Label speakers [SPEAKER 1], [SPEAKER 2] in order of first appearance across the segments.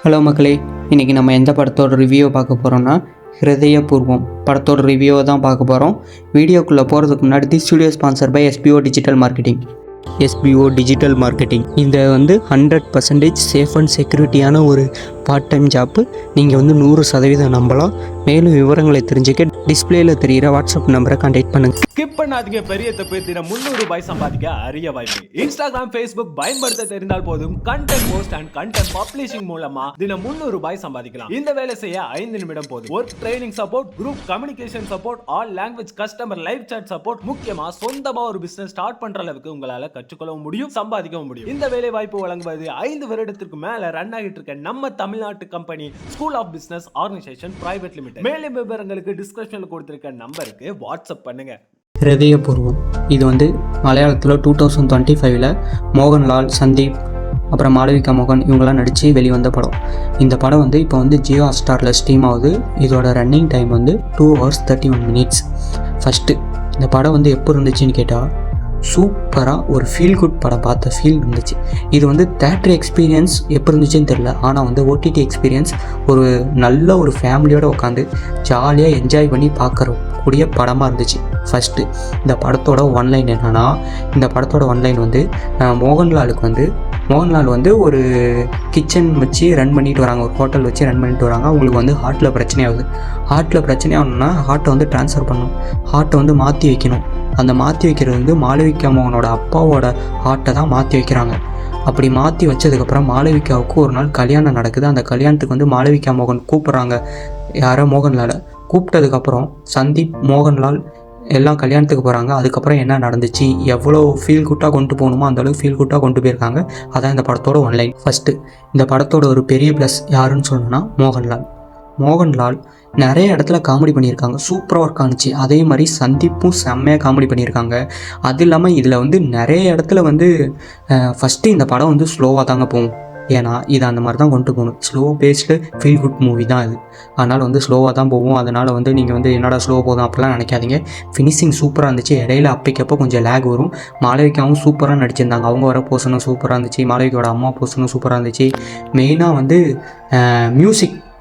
[SPEAKER 1] Hello மக்களே, இன்றைக்கி நம்ம எந்த படத்தோட ரிவ்யூவை பார்க்க போகிறோம்னா ஹிருதயபூர்வம் படத்தோட ரிவ்யூவை தான் பார்க்க போகிறோம். வீடியோக்குள்ளே போகிறதுக்கு முன்னாடி the studio sponsor by SPO digital marketing. இந்த 100% சேஃப் அண்ட் செக்யூரிட்டியான ஒரு பார்ட் டைம் ஜாப்பு. நீங்கள் 100% நம்பலாம். மேலும் விவரங்களை தெரிஞ்சுக்க டிஸ்பிளேல தெரிகிற வாட்ஸ்அப் நம்பரை கான்டாக்ட் பண்ணுங்கள்.
[SPEAKER 2] ஸ்கிப் பண்ணாதீங்க. பெரிய தப்பு. தினம் 300 ரூபாய் சம்பாதிக்க அரிய வாய்ப்பு. இன்ஸ்டாகிராம், ஃபேஸ்புக் பயன்படுத்த தெரிந்தால் போதும். Content post and content publishing மூலமா தினம் 300 ரூபாய் சம்பாதிக்கலாம். இந்த வேலை செய்ய 5 நிமிடம் போதும். Work training support, group communication support, all language customer live chat support. முக்கியமா சொந்தமா ஒரு பிசினஸ் ஸ்டார்ட் பண்ற அளவுக்கு உங்களால கற்றுக்கொள்ளவும் முடியும், சம்பாதிக்கவும் முடியும். இந்த வேலை வாய்ப்பு வழங்குவது 5 வருடத்திற்கு மேல ரன் ஆகிட்டு இருக்க நம்ம தமிழ்நாட்டு company school of business organisation private limited. மேலும் விவரங்களுக்கு டிஸ்கிரிப்ஷன்ல கொடுத்திருக்க நம்பருக்கு வாட்ஸ்அப் பண்ணுங்க.
[SPEAKER 1] ஹிருதயபூர்வம் இது மலையாளத்தில் 2025 மோகன்லால், சந்தீப், அப்புறம் மாளவிகா மோகன் இவங்கெல்லாம் நடித்து வெளிவந்த படம். இந்த படம் இப்போ ஜியோ ஹாட்ஸ்டாரில் ஸ்ட்ரீம் ஆகுது. இதோட running time 2 hours 31 minutes. First இந்த படம் எப்போ இருந்துச்சுன்னு கேட்டால், சூப்பராக ஒரு ஃபீல் குட் படம் பார்த்த ஃபீல் இருந்துச்சு. இது தேட்டர் எக்ஸ்பீரியன்ஸ் எப்போ இருந்துச்சுன்னு தெரில, ஆனால் ஓடிடி எக்ஸ்பீரியன்ஸ் ஒரு நல்ல ஒரு ஃபேமிலியோடு உட்காந்து ஜாலியாக என்ஜாய் பண்ணி பார்க்கக்கூடிய படமாக இருந்துச்சு. ஃபஸ்ட்டு இந்த படத்தோட ஒன்லைன் என்னென்னா, இந்த படத்தோட ஒன்லைன் மோகன்லால் ஒரு கிச்சன் வச்சு ரன் பண்ணிட்டு வராங்க, ஒரு ஹோட்டல் வச்சு ரன் பண்ணிட்டு வராங்க. அவங்களுக்கு ஹார்ட்டில் பிரச்சனையாகுது. ஹார்ட்டில் பிரச்சனையாகணுன்னா ஹார்ட்டை ட்ரான்ஸ்ஃபர் பண்ணணும், ஹார்ட்டை மாற்றி வைக்கணும். அந்த மாற்றி வைக்கிறது மாளவிகா மோகனோட அப்பாவோட ஹார்ட்டை தான் மாற்றி வைக்கிறாங்க. அப்படி மாற்றி வச்சதுக்கப்புறம் மாளவிகாவுக்கு ஒரு நாள் கல்யாணம் நடக்குது. அந்த கல்யாணத்துக்கு மாளவிகா மோகன் கூப்பிட்றாங்க. யாரோ மோகன்லாலை கூப்பிட்டதுக்கப்புறம் சந்தீப், மோகன்லால் எல்லாம் கல்யாணத்துக்கு போகிறாங்க. அதுக்கப்புறம் என்ன நடந்துச்சு, எவ்வளோ ஃபீல் குட்டாக கொண்டு போகணுமோ அந்தளவுக்கு ஃபீல் குட்டாக கொண்டு போயிருக்காங்க. அதான் இந்த படத்தோட ஒன்லைன். ஃபஸ்ட்டு இந்த படத்தோட ஒரு பெரிய ப்ளஸ் யாருன்னு சொல்லணும்னா மோகன்லால் நிறைய இடத்துல காமெடி பண்ணியிருக்காங்க, சூப்பராக ஒர்க் ஆனிச்சு. அதே மாதிரி சந்தீப்பும் செம்மையாக காமெடி பண்ணியிருக்காங்க. அது இல்லாமல் இதில் நிறைய இடத்துல ஃபஸ்ட்டு இந்த படம் ஸ்லோவாக தாங்க போகும். ஏன்னா இது அந்த மாதிரி தான் கொண்டு போகணும். Slow based feel good movie தான் இது. அதனால் ஸ்லோவாக தான் போகும். அதனால் நீங்கள் என்னடா ஸ்லோ போதும் அப்படிலாம் நினைக்காதீங்க. ஃபினிஷிங் சூப்பராக இருந்துச்சு. இடையில அப்பைக்கப்போ கொஞ்சம் லேக் வரும். மாளவிகாவும் சூப்பராக நடிச்சிருந்தாங்க. அவங்க வர போர்ஷனும் சூப்பராக இருந்துச்சு. மாளவிகாவோட அம்மா போர்ஷனும் சூப்பராக இருந்துச்சு. மெயினாக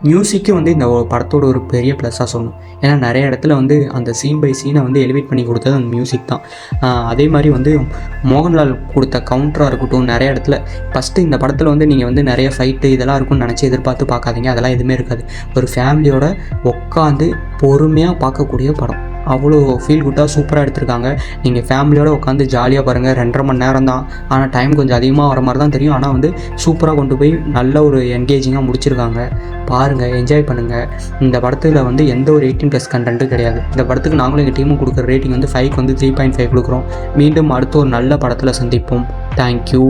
[SPEAKER 1] மியூசிக்கு இந்த படத்தோட ஒரு பெரிய ப்ளஸ்ஸாக சொல்லணும். ஏன்னா நிறைய இடத்துல அந்த சீன் பை சீனை எலிவேட் பண்ணி கொடுத்தது அந்த மியூசிக் தான். அதே மாதிரி மோகன்லால் கொடுத்த கவுண்டராக இருக்கட்டும், நிறைய இடத்துல ஃபஸ்ட்டு இந்த படத்தில் நீங்கள் நிறைய ஃபைட்டு இதெல்லாம் இருக்கும்னு நினச்சி எதிர்பார்த்து பார்க்காதீங்க. அதெல்லாம் எதுவுமே இருக்காது. ஒரு ஃபேமிலியோட உட்காந்து பொறுமையாக பார்க்கக்கூடிய படம். அவ்வளோ ஃபீல் குட்டாக சூப்பராக எடுத்திருக்காங்க. நீங்கள் ஃபேமிலியோடு உட்காந்து ஜாலியாக பாருங்கள். 2.5 மணி நேரம் தான், ஆனால் டைம் கொஞ்சம் அதிகமாக வர மாதிரி தான் தெரியும். ஆனால் சூப்பராக கொண்டு போய் நல்ல ஒரு என்கேஜிங்காக முடிச்சிருக்காங்க. பாருங்கள், என்ஜாய் பண்ணுங்கள். இந்த படத்தில் எந்த ஒரு 18+ கண்டென்ட்டும் கிடையாது. இந்த படத்துக்கு நாங்களும் எங்கள் டீமும் கொடுக்குற ரேட்டிங் 5க்கு 3.5 கொடுக்குறோம். மீண்டும் அடுத்த ஒரு நல்ல படத்தில் சந்திப்போம். தேங்க்யூ.